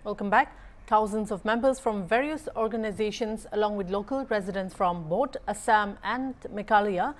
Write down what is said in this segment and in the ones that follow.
Welcome back. Thousands of members from various organizations along with local residents from both Assam and Meghalaya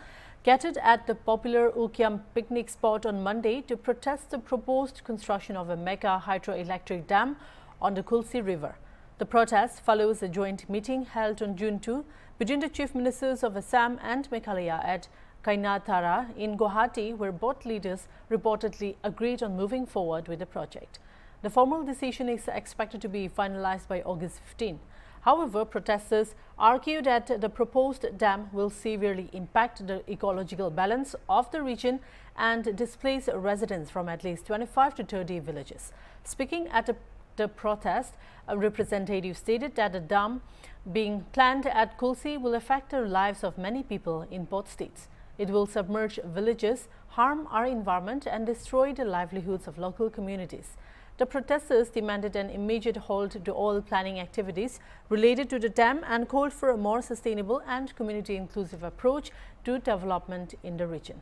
gathered at the popular Ukiam picnic spot on Monday to protest the proposed construction of a mega hydroelectric dam on the Kulsi River. The protest follows a joint meeting held on June 2 between the chief ministers of Assam and Meghalaya at Kainatara in Guwahati, where both leaders reportedly agreed on moving forward with the project. The formal decision is expected to be finalized by August 15. However, protesters argued that the proposed dam will severely impact the ecological balance of the region and displace residents from at least 25 to 30 villages. Speaking at the protest, a representative stated that the dam being planned at Kulsi will affect the lives of many people in both states. It will submerge villages, harm our environment and destroy the livelihoods of local communities. The protesters demanded an immediate halt to all planning activities related to the dam and called for a more sustainable and community-inclusive approach to development in the region.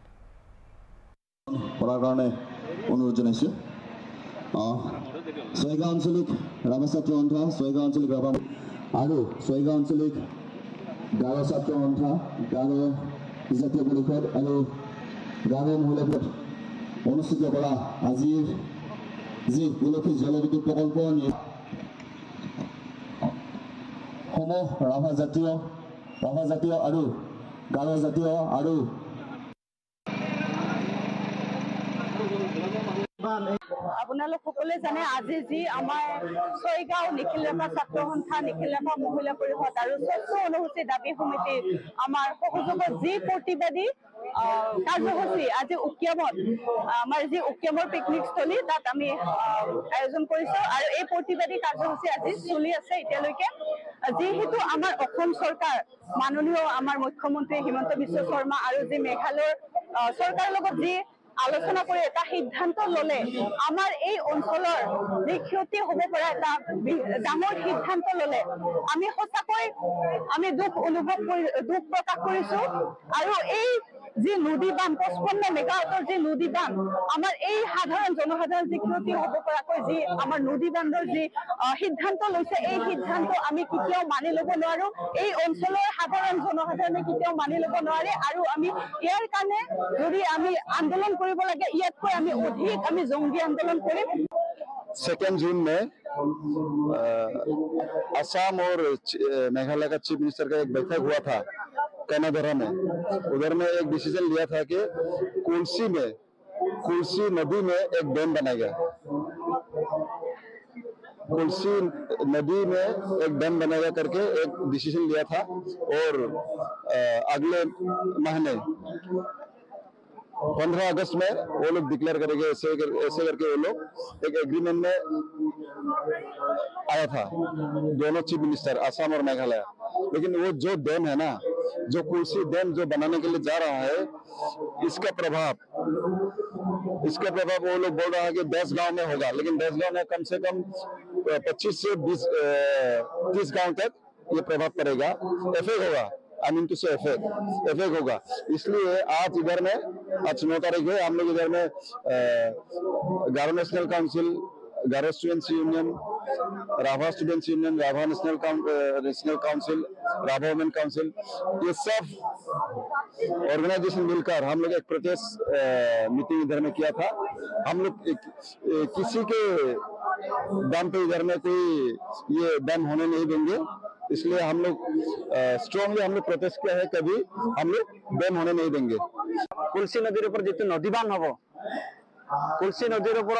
G গোলকীয় জলবিদ্যুৎ প্রকল্প রাভা জাতীয় আৰু গাৰো জাতীয় আৰু আপোনালোক সকলে জানে আজি যি আমাৰ ছয়গাঁও নিখিল ৰেখা ছাত্ৰ সন্থা নিখিল ৰেখা মহিলা পৰিষদ আৰু স্বচ্ছ অনুসূচিত দাবী সমিতি আমাৰ সহযোগত যি প্ৰতিবাদী কাৰ্যসূচী আজি উকিয়ামত আমাৰ যি উকিয়ামৰ পিকনিক স্থলী তাত আমি আয়োজন কৰিছো আৰু এই প্ৰতিবাদী কাৰ্যসূচী আজি চলি আছে এতিয়ালৈকে যিহেতু আমাৰ অসম চৰকাৰ মাননীয় আমাৰ মুখ্যমন্ত্ৰী হিমন্ত বিশ্ব শৰ্মা আৰু যি মেঘালয়ৰ চৰকাৰৰ লগত যি আলোচনা কৰি এটা সিদ্ধান্ত ললে আমাৰ এই অঞ্চলৰ যি ক্ষতি হ'ব পৰা এটা ডাঙৰ সিদ্ধান্ত ললে আমি সঁচাকৈ আমি দুখ প্ৰকাশ কৰিছো আৰু এই যি নদী বান্ধ 55 মেগাৱাটৰ যি নদী বান্ধ আমাৰ এই সাধাৰণ জনসাধাৰণ যি ক্ষতি হ'ব পৰাকৈ যি আমাৰ নদী বান্ধৰ যি সিদ্ধান্ত লৈছে এই সিদ্ধান্ত আমি কেতিয়াও মানি ল'ব নোৱাৰো এই অঞ্চলৰ সাধাৰণ জনসাধাৰণে কেতিয়াও মানি ল'ব নোৱাৰে আৰু আমি ইয়াৰ কাৰণে যদি আমি আন্দোলন কৰিব লাগে ইয়াতকৈ আমি অধিক আমি জংগী আন্দোलन কरें। 2 जून में असम और मेघालय का चीफ मिनिस्टर का एक बैठक हुआ था कैनाडा में। उधर में एक डिसीजन लिया था कि कुल्सी नदी में एक डैम बनाएगा। कुल्सी नदी में एक डैम बनाएगा करके एक डिसीजन लिया था और अगले महीने 15 अगस्त में वो लोग डिक्लेयर करेंगे। ऐसे करके वो लोग एक एग्रीमेंट में आया था दोनों चीफ मिनिस्टर असम और मेघालय। लेकिन वो जो डैम है ना, जो कुल्सी डैम जो बनाने के लिए जा रहा है, इसका प्रभाव वो लोग बोल रहा है कि 10 गांव में होगा। लेकिन 10 गांव में कम से कम 25 से 30 गांव तक ये प्रभाव पड़ेगा, इफेक्ट होगा। इफेक्ट होगा। इसलिए आज इधर में आज 9 तारीख है, हम लोग इधर में Garo national council, Garo students union, Rabha students union, Rabha national council, Rabha women council, ये सब ऑर्गेनाइजेशन मिलकर हम लोग एक प्रोटेस्ट मीटिंग इधर में किया था। हम लोग किसी के दम पे इधर में कोई ये डैम होने नहीं देंगे। इसलिए हम लोग स्ट्रॉन्गली हम लोग प्रोटेस्ट किया है, कभी हम लोग डैम होने नहीं देंगे। कुल्सी नदीर ऊपर जो नदी बांध हम कुल्सी नदीर ऊपर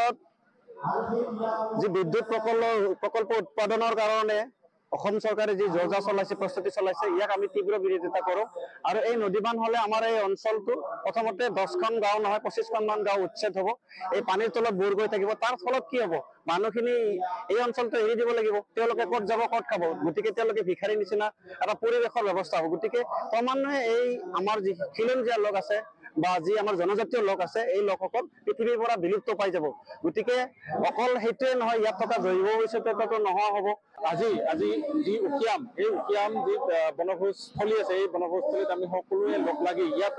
जी विद्युत प्रकल्प उत्पादन कारण सरकारे जी जोजा चलाइছে प्रस्तुति चलाइছে ইয়াক আমি তীব্র বিৰোধিতা কৰো আৰু এই নদী বান্ধ হলে আমাৰ এই অঞ্চলটো প্ৰথমতে 10খন গাঁও নহয় 25খন মান গাঁও উচ্ছেদ হ'ব। এই পানীৰ তলত বুৰ গৈ থাকিব। তাৰ ফলত কি হ'ব, মানুহখিনি এই অঞ্চলটো এৰি দিব লাগিব। তেওঁলোকে ক'ত যাব ক'ত খাব, গতিকে তেওঁলোকে ভিখাৰী নিচিনা এটা পৰিৱেশৰ ব্যৱস্থা হ'ব। গতিকে ক্ৰমান্বয়ে এই আমাৰ যি খিলঞ্জীয়া লোক আছে বা যি আমাৰ জনজাতীয় লোক আছে এই লোকসকল পৃথিৱীৰ পৰা বিলুপ্ত পাই যাব। গতিকে অকল সেইটোৱে নহয়, ইয়াত থকা জৈৱ বৈচিত্ৰ্যটো নোহোৱা হ'ব। আজি যি উকিয়াম এই উকিয়াম যি বনভোজস্থলী আছে এই বনভোজস্থলীত আমি সকলোৱে লগ লাগি ইয়াত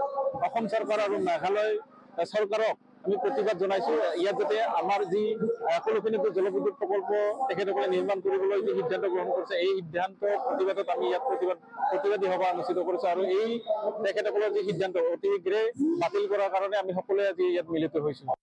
অসম চৰকাৰ আৰু মেঘালয় চৰকাৰক আমি প্ৰতিবাদ জনাইছো ইয়াত যাতে আমাৰ যি কলফিনগৰ জলবিদ্যুৎ প্ৰকল্প তেখেতসকলে নিৰ্মাণ কৰিবলৈ যি সিদ্ধান্ত গ্ৰহণ কৰিছে এই সিদ্ধান্ত প্ৰতিবাদত আমি ইয়াত প্ৰতিবাদী সভা অনুষ্ঠিত কৰিছো আৰু এই তেখেতসকলৰ যি সিদ্ধান্ত অতি শীঘ্ৰে বাতিল কৰাৰ কাৰণে আমি সকলোৱে আজি ইয়াত মিলিত হৈছো।